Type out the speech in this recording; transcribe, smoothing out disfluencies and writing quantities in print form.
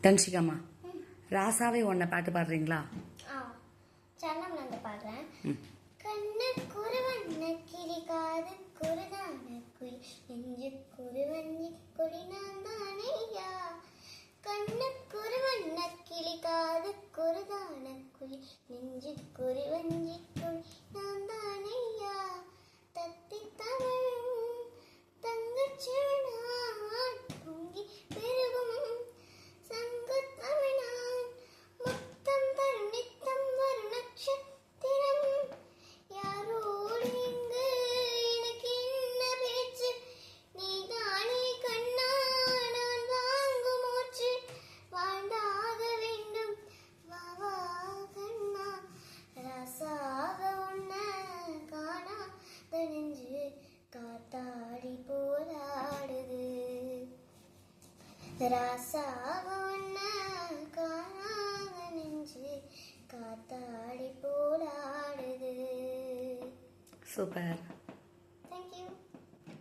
தன்ஷிகாமா, ராசாவே உன்னை பாட்டு பாடுறீங்களா? சரணம்ல பாடுறேன். கண்ணு குருவண்ண கிளி காது குருதான குயில் நெஞ்சு குருவஞ்சி கொடி நான் தானையா. கண்ணு குருவண்ண கிளி காது குருதான குயில் நெஞ்சு குருவஞ்சி கொடி நான் தானையா. தத்தி தமிழும் தங்கச்சிவனான் பொங்கி பெருகும் சங்க தமிழான் முத்தம் தரும் நித்தம் வரும் நட்சத்திரம். யாரோடு இங்கு எனக்கு என்ன பேச்சு, நீதானே கண்ணா நான் வாங்கும் மூச்சு. வாழ்ந்தாக வேண்டும் வாவா கண்ணா, ராசாக உன்ன காணா தனிஞ்சு காத்தாடி போராடுது. ராசாக உன்ன காணாத நெஞ்சு காத்தாடி போராடுது. சூப்பர்.